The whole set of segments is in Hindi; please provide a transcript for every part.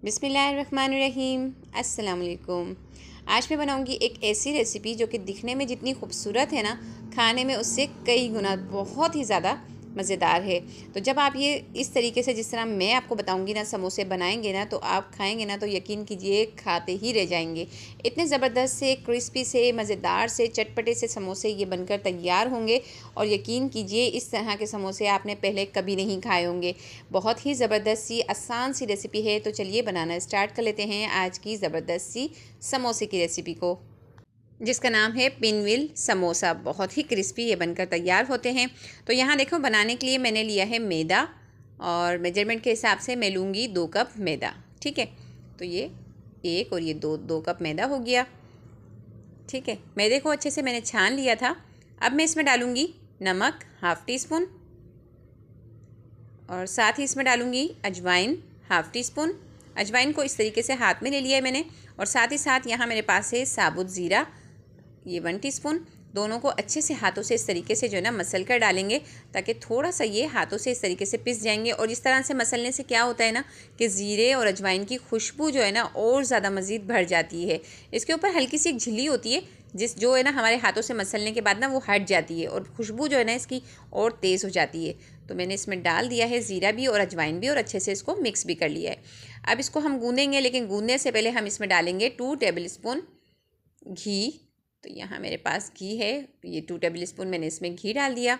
बिस्मिल्लाहिर्रहमानिर्रहीम। अस्सलाम वालेकुम। आज मैं बनाऊंगी एक ऐसी रेसिपी जो कि दिखने में जितनी खूबसूरत है ना, खाने में उससे कई गुना बहुत ही ज़्यादा मज़ेदार है। तो जब आप ये इस तरीके से जिस तरह मैं आपको बताऊंगी ना समोसे बनाएंगे ना, तो आप खाएंगे ना तो यकीन कीजिए खाते ही रह जाएंगे। इतने ज़बरदस्त से क्रिस्पी से मज़ेदार से चटपटे से समोसे ये बनकर तैयार होंगे। और यकीन कीजिए इस तरह के समोसे आपने पहले कभी नहीं खाए होंगे। बहुत ही ज़बरदस्त सी आसान सी रेसिपी है। तो चलिए बनाना स्टार्ट कर लेते हैं आज की ज़बरदस्त सी समोसे की रेसिपी को, जिसका नाम है पिनविल समोसा। बहुत ही क्रिस्पी ये बनकर तैयार होते हैं। तो यहाँ देखो, बनाने के लिए मैंने लिया है मैदा, और मेजरमेंट के हिसाब से मैं लूँगी 2 कप मैदा। ठीक है, तो ये 1 और ये 2 कप मैदा हो गया। ठीक है, मैदे को अच्छे से मैंने छान लिया था। अब मैं इसमें डालूँगी नमक ½ टी स्पून, और साथ ही इसमें डालूँगी अजवाइन ½ टी स्पून। अजवाइन को इस तरीके से हाथ में ले लिया है मैंने। और साथ ही साथ यहाँ मेरे पास है साबुत ज़ीरा, ये 1 टीस्पून। दोनों को अच्छे से हाथों से इस तरीके से जो है ना मसल कर डालेंगे, ताकि थोड़ा सा ये हाथों से इस तरीके से पिस जाएंगे। और इस तरह से मसलने से क्या होता है ना कि ज़ीरे और अजवाइन की खुशबू जो है ना और ज़्यादा मज़ीद बढ़ जाती है। इसके ऊपर हल्की सी एक झिल्ली होती है जो है ना हमारे हाथों से मसलने के बाद ना वो हट जाती है, और खुशबू जो है ना इसकी और तेज़ हो जाती है। तो मैंने इसमें डाल दिया है ज़ीरा भी और अजवाइन भी, और अच्छे से इसको मिक्स भी कर लिया है। अब इसको हम गूँधेंगे, लेकिन गूँधने से पहले हम इसमें डालेंगे 2 टेबल स्पून घी। तो यहाँ मेरे पास घी है, ये 2 टेबल स्पून मैंने इसमें घी डाल दिया।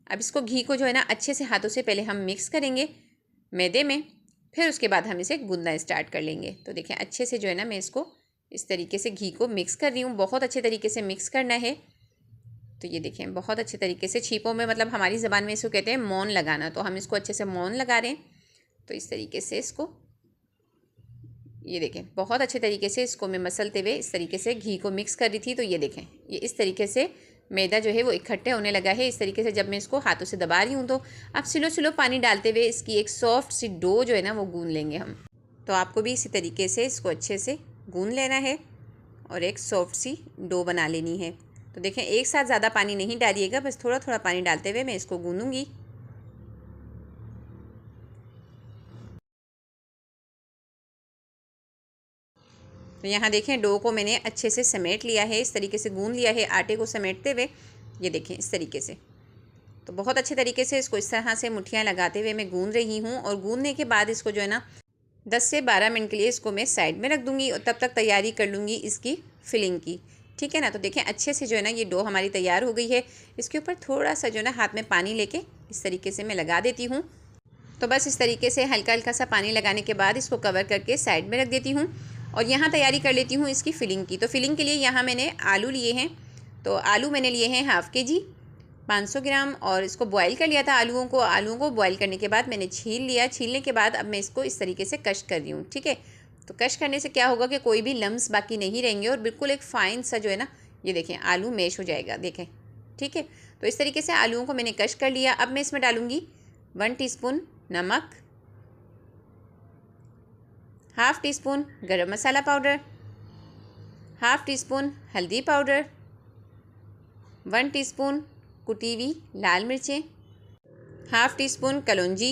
अब इसको घी को जो है ना अच्छे से हाथों से पहले हम मिक्स करेंगे मैदे में, फिर उसके बाद हम इसे गूंदना स्टार्ट कर लेंगे। तो देखें अच्छे से जो है ना मैं इसको इस तरीके से घी को मिक्स कर रही हूँ। बहुत अच्छे तरीके से मिक्स करना है। तो ये देखें बहुत अच्छे तरीके से छीपों में, मतलब हमारी ज़बान में इसको कहते हैं मौन लगाना। तो हम इसको अच्छे से मौन लगा रहे हैं। तो इस तरीके से इसको, ये देखें बहुत अच्छे तरीके से इसको मैं मसलते हुए इस तरीके से घी को मिक्स कर रही थी। तो ये देखें ये इस तरीके से मैदा जो है वो इकट्ठे होने लगा है। इस तरीके से जब मैं इसको हाथों से दबा रही हूँ, तो अब स्लो स्लो पानी डालते हुए इसकी एक सॉफ्ट सी डो जो है ना वो गूंद लेंगे हम। तो आपको भी इसी तरीके से इसको अच्छे से गूंद लेना है और एक सॉफ्ट सी डो बना लेनी है। तो देखें एक साथ ज़्यादा पानी नहीं डालिएगा, बस थोड़ा थोड़ा पानी डालते हुए मैं इसको गूंदूँगी। तो यहाँ देखें डो को मैंने अच्छे से समेट लिया है, इस तरीके से गूंद लिया है आटे को समेटते हुए। ये देखें इस तरीके से। तो बहुत अच्छे तरीके से इसको इस तरह से मुठ्ठियाँ लगाते हुए मैं गूंद रही हूँ। और गूंदने के बाद इसको जो है ना 10 से 12 मिनट के लिए इसको मैं साइड में रख दूँगी, और तब तक तैयारी कर लूँगी इसकी फिलिंग की। ठीक है ना। तो देखें अच्छे से जो है ना ये डो हमारी तैयार हो गई है। इसके ऊपर थोड़ा सा जो है ना हाथ में पानी लेके इस तरीके से मैं लगा देती हूँ। तो बस इस तरीके से हल्का हल्का सा पानी लगाने के बाद इसको कवर करके साइड में रख देती हूँ। और यहाँ तैयारी कर लेती हूँ इसकी फ़िलिंग की। तो फिलिंग के लिए यहाँ मैंने आलू लिए हैं। तो आलू मैंने लिए हैं ½ kg 500 ग्राम, और इसको बॉईल कर लिया था आलूओं को बॉईल करने के बाद मैंने छील लिया। छीलने के बाद अब मैं इसको इस तरीके से कश कर रही हूँ। ठीक है, तो कश करने से क्या होगा कि कोई भी लम्स बाकी नहीं रहेंगे, और बिल्कुल एक फ़ाइन सा जो है ना ये देखें आलू मैश हो जाएगा। देखें ठीक है। तो इस तरीके से आलूओं को मैंने कश कर लिया। अब मैं इसमें डालूँगी 1 टीस्पून नमक, ½ टीस्पून गरम मसाला पाउडर, ½ टीस्पून हल्दी पाउडर, 1 टीस्पून कुटी हुई लाल मिर्चें, ½ टीस्पून कलौंजी,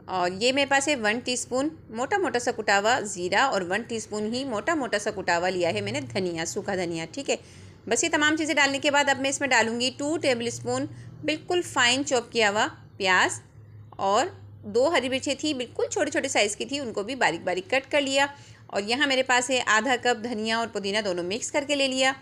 और ये मेरे पास है 1 टीस्पून मोटा मोटा सा कुटा हुआ ज़ीरा, और 1 टीस्पून ही मोटा मोटा सा कुटा हुआ लिया है मैंने धनिया, सूखा धनिया। ठीक है, बस ये तमाम चीज़ें डालने के बाद अब मैं इसमें डालूँगी 2 टेबल स्पून बिल्कुल फ़ाइन चॉप किया हुआ प्याज, और 2 हरी मिर्चें थी बिल्कुल छोटे छोटे साइज़ की थी, उनको भी बारीक बारीक कट कर लिया। और यहाँ मेरे पास है ½ कप धनिया और पुदीना दोनों मिक्स करके ले लिया,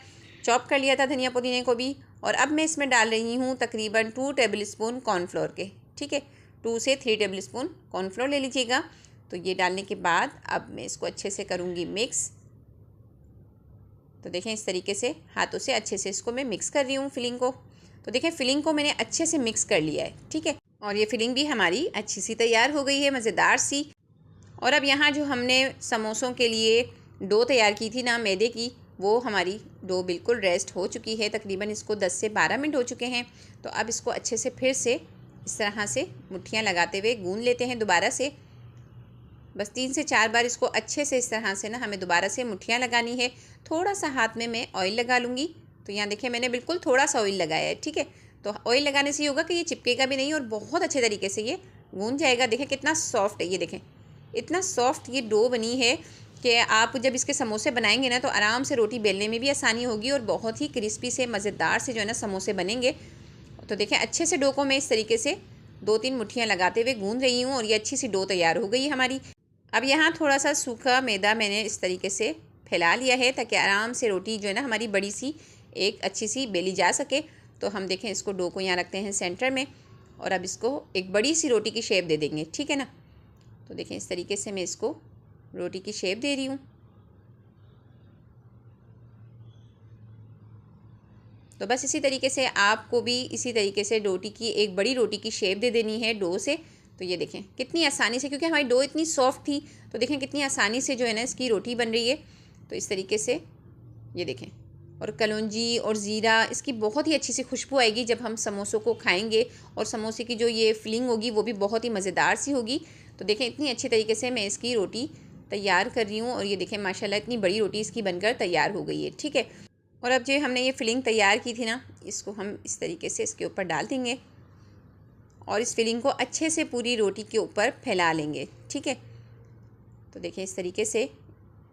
चॉप कर लिया था धनिया पुदीने को भी। और अब मैं इसमें डाल रही हूँ तकरीबन 2 टेबल स्पून कॉर्नफ्लोर के। ठीक है, 2 से 3 टेबल स्पून कॉर्नफ्लोर ले लीजिएगा। तो ये डालने के बाद अब मैं इसको अच्छे से करूँगी मिक्स। तो देखें इस तरीके से हाथों से अच्छे से इसको मैं मिक्स कर रही हूँ फिलिंग को। तो देखें फिलिंग को मैंने अच्छे से मिक्स कर लिया है। ठीक है, और ये फिलिंग भी हमारी अच्छी सी तैयार हो गई है, मज़ेदार सी। और अब यहाँ जो हमने समोसों के लिए डो तैयार की थी ना मैदे की, वो हमारी डो बिल्कुल रेस्ट हो चुकी है। तकरीबन इसको 10 से 12 मिनट हो चुके हैं। तो अब इसको अच्छे से फिर से इस तरह से मुट्ठियाँ लगाते हुए गूंद लेते हैं दोबारा से। बस 3 से 4 बार इसको अच्छे से इस तरह से ना हमें दोबारा से मुट्ठियाँ लगानी है। थोड़ा सा हाथ में मैं ऑयल लगा लूँगी। तो यहाँ देखिए मैंने बिल्कुल थोड़ा सा ऑयल लगाया है। ठीक है, तो ऑयल लगाने से ये होगा कि ये चिपकेगा भी नहीं, और बहुत अच्छे तरीके से ये गूंद जाएगा। देखें कितना सॉफ्ट है, ये देखें इतना सॉफ्ट ये डो बनी है कि आप जब इसके समोसे बनाएंगे ना तो आराम से रोटी बेलने में भी आसानी होगी और बहुत ही क्रिस्पी से मज़ेदार से जो है ना समोसे बनेंगे। तो देखें अच्छे से डो को मैं इस तरीके से 2-3 मुट्ठियाँ लगाते हुए गूंद रही हूँ और ये अच्छी सी डो तैयार हो गई हमारी। अब यहाँ थोड़ा सा सूखा मैदा मैंने इस तरीके से फैला लिया है ताकि आराम से रोटी जो है ना हमारी बड़ी सी एक अच्छी सी बेली जा सके। तो हम देखें इसको डो को यहाँ रखते हैं सेंटर में और अब इसको एक बड़ी सी रोटी की शेप दे देंगे, ठीक है ना। तो देखें इस तरीके से मैं इसको रोटी की शेप दे रही हूँ। तो बस इसी तरीके से आपको भी इसी तरीके से रोटी की एक बड़ी रोटी की शेप दे देनी है डो से। तो ये देखें कितनी आसानी से, क्योंकि हमारी डो इतनी सॉफ्ट थी तो देखें कितनी आसानी से जो है ना इसकी रोटी बन रही है। तो इस तरीके से ये देखें, और कलौंजी और ज़ीरा इसकी बहुत ही अच्छी सी खुशबू आएगी जब हम समोसों को खाएंगे और समोसे की जो ये फिलिंग होगी वो भी बहुत ही मज़ेदार सी होगी। तो देखें इतनी अच्छी तरीके से मैं इसकी रोटी तैयार कर रही हूँ और ये देखें माशाल्लाह इतनी बड़ी रोटी इसकी बनकर तैयार हो गई है, ठीक है। और अब जो हमने ये फिलिंग तैयार की थी ना, इसको हम इस तरीके से इसके ऊपर डाल देंगे और इस फिलिंग को अच्छे से पूरी रोटी के ऊपर फैला लेंगे, ठीक है। तो देखें इस तरीके से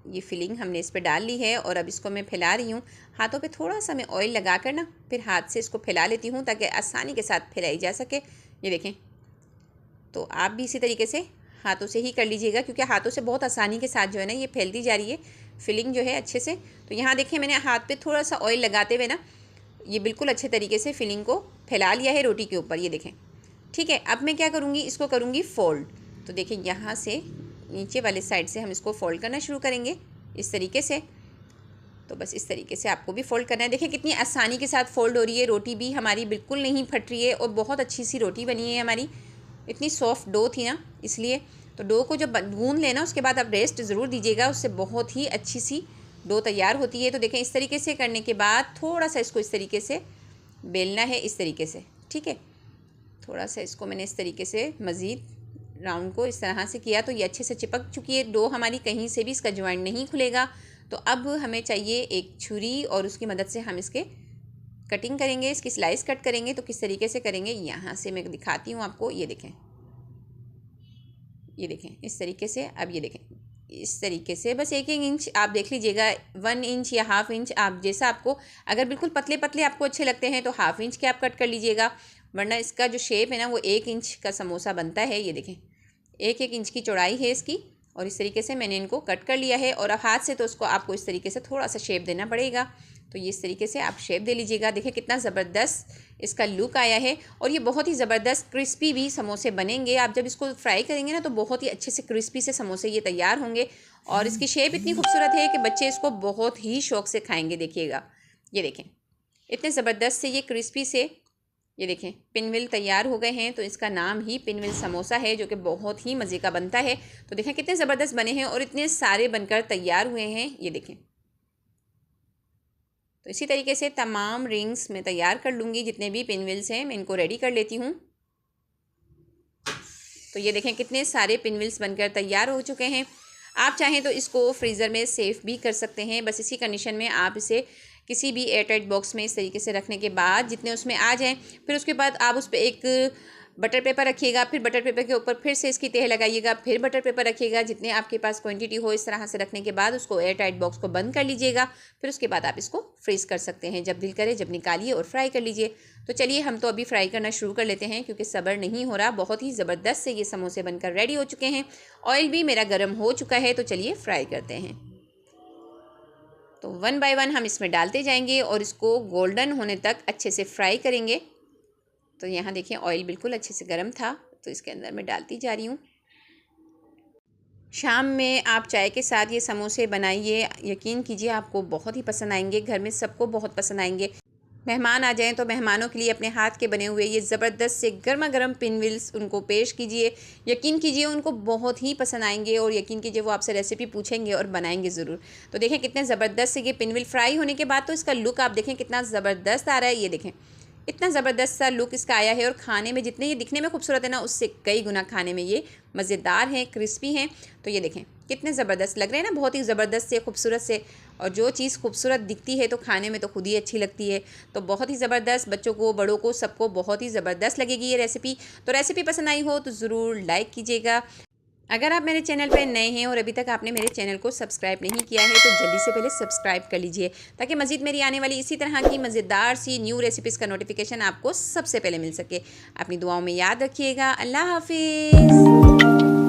ये फिलिंग हमने इस पर डाल ली है और अब इसको मैं फैला रही हूँ। हाथों पे थोड़ा सा मैं ऑयल लगा कर ना फिर हाथ से इसको फैला लेती हूँ ताकि आसानी के साथ फैलाई जा सके। ये देखें, तो आप भी इसी तरीके से हाथों से ही कर लीजिएगा क्योंकि हाथों से बहुत आसानी के साथ जो है ना ये फैलती जा रही है फिलिंग जो है अच्छे से। तो यहाँ देखें मैंने हाथ पे थोड़ा सा ऑयल लगाते हुए ना ये बिल्कुल अच्छे तरीके से फिलिंग को फैला लिया है रोटी के ऊपर, ये देखें, ठीक है। अब मैं क्या करूँगी, इसको करूँगी फ़ोल्ड। तो देखें यहाँ से नीचे वाले साइड से हम इसको फ़ोल्ड करना शुरू करेंगे इस तरीके से। तो बस इस तरीके से आपको भी फ़ोल्ड करना है। देखिए कितनी आसानी के साथ फ़ोल्ड हो रही है, रोटी भी हमारी बिल्कुल नहीं फट रही है और बहुत अच्छी सी रोटी बनी है हमारी। इतनी सॉफ्ट डो थी ना इसलिए। तो डो को जब गूंद लेना उसके बाद आप रेस्ट ज़रूर दीजिएगा, उससे बहुत ही अच्छी सी डो तैयार होती है। तो देखें इस तरीके से करने के बाद थोड़ा सा इसको इस तरीके से बेलना है इस तरीके से, ठीक है। थोड़ा सा इसको मैंने इस तरीके से मज़ीद राउंड को इस तरह से किया तो ये अच्छे से चिपक चुकी है डो हमारी, कहीं से भी इसका जॉइंट नहीं खुलेगा। तो अब हमें चाहिए एक छुरी और उसकी मदद से हम इसके कटिंग करेंगे, इसकी स्लाइस कट करेंगे। तो किस तरीके से करेंगे यहाँ से मैं दिखाती हूँ आपको। ये देखें, ये देखें इस तरीके से। अब ये देखें इस तरीके से बस 1-1 इंच आप देख लीजिएगा, 1 इंच या हाफ़ इंच, आप जैसा आपको, अगर बिल्कुल पतले पतले आपको अच्छे लगते हैं तो हाफ़ इंच के आप कट कर लीजिएगा, वरना इसका जो शेप है ना वो 1 इंच का समोसा बनता है। ये देखें 1-1 इंच की चौड़ाई है इसकी और इस तरीके से मैंने इनको कट कर लिया है। और अब हाथ से तो उसको आपको इस तरीके से थोड़ा सा शेप देना पड़ेगा। तो ये इस तरीके से आप शेप दे लीजिएगा। देखिए कितना ज़बरदस्त इसका लुक आया है और ये बहुत ही ज़बरदस्त क्रिस्पी भी समोसे बनेंगे। आप जब इसको फ्राई करेंगे ना तो बहुत ही अच्छे से क्रिस्पी से समोसे ये तैयार होंगे और इसकी शेप इतनी खूबसूरत है कि बच्चे इसको बहुत ही शौक़ से खाएँगे। देखिएगा, ये देखें इतने ज़बरदस्त से ये क्रिस्पी से, ये देखें पिनविल तैयार हो गए हैं। तो इसका नाम ही पिनविल समोसा है जो कि बहुत ही मज़े का बनता है। तो देखें कितने ज़बरदस्त बने हैं और इतने सारे बनकर तैयार हुए हैं। ये देखें, तो इसी तरीके से तमाम रिंग्स मैं तैयार कर लूँगी, जितने भी पिनविल्स हैं मैं इनको रेडी कर लेती हूँ। तो ये देखें कितने सारे पिनविल्स बनकर तैयार हो चुके हैं। आप चाहें तो इसको फ्रीज़र में सेफ़ भी कर सकते हैं। बस इसी कंडीशन में आप इसे किसी भी एयरटाइट बॉक्स में इस तरीके से रखने के बाद जितने उसमें आ जाएं, फिर उसके बाद आप उस पर एक बटर पेपर रखिएगा, फिर बटर पेपर के ऊपर फिर से इसकी तह लगाइएगा, फिर बटर पेपर रखिएगा, जितने आपके पास क्वांटिटी हो इस तरह से रखने के बाद उसको एयरटाइट बॉक्स को बंद कर लीजिएगा। फिर उसके बाद आप इसको फ्रीज़ कर सकते हैं, जब दिल करे जब निकालिए और फ्राई कर लीजिए। तो चलिए हम तो अभी फ्राई करना शुरू कर लेते हैं क्योंकि सब्र नहीं हो रहा। बहुत ही ज़बरदस्त से ये समोसे बनकर रेडी हो चुके हैं, ऑयल भी मेरा गर्म हो चुका है। तो चलिए फ्राई करते हैं। तो 1 बाय 1 हम इसमें डालते जाएंगे और इसको गोल्डन होने तक अच्छे से फ्राई करेंगे। तो यहाँ देखिए ऑयल बिल्कुल अच्छे से गर्म था तो इसके अंदर मैं डालती जा रही हूँ। शाम में आप चाय के साथ ये समोसे बनाइए, यकीन कीजिए आपको बहुत ही पसंद आएंगे, घर में सबको बहुत पसंद आएंगे। मेहमान आ जाएं तो मेहमानों के लिए अपने हाथ के बने हुए ये ज़बरदस्त से गर्मा गर्म पिनविल्स उनको पेश कीजिए, यकीन कीजिए उनको बहुत ही पसंद आएंगे और यकीन कीजिए वो आपसे रेसिपी पूछेंगे और बनाएंगे ज़रूर। तो देखें कितने ज़बरदस्त से ये पिनविल फ्राई होने के बाद तो इसका लुक आप देखें कितना ज़बरदस्त आ रहा है। ये देखें इतना ज़बरदस्त सा लुक इसका आया है और खाने में जितने ये दिखने में खूबसूरत है ना उससे कई गुना खाने में ये मज़ेदार हैं, क्रिस्पी हैं। तो ये देखें कितने ज़बरदस्त लग रहे हैं ना, बहुत ही ज़बरदस्त से खूबसूरत से। और जो चीज़ खूबसूरत दिखती है तो खाने में तो खुद ही अच्छी लगती है। तो बहुत ही ज़बरदस्त, बच्चों को बड़ों को सबको बहुत ही ज़बरदस्त लगेगी ये रेसिपी। तो रेसिपी पसंद आई हो तो ज़रूर लाइक कीजिएगा। अगर आप मेरे चैनल पर नए हैं और अभी तक आपने मेरे चैनल को सब्सक्राइब नहीं किया है तो जल्दी से पहले सब्सक्राइब कर लीजिए, ताकि मज़ीद मेरी आने वाली इसी तरह की मज़ेदार सी न्यू रेसिपीज़ का नोटिफिकेशन आपको सबसे पहले मिल सके। अपनी दुआओं में याद रखिएगा। अल्लाह हाफिज़।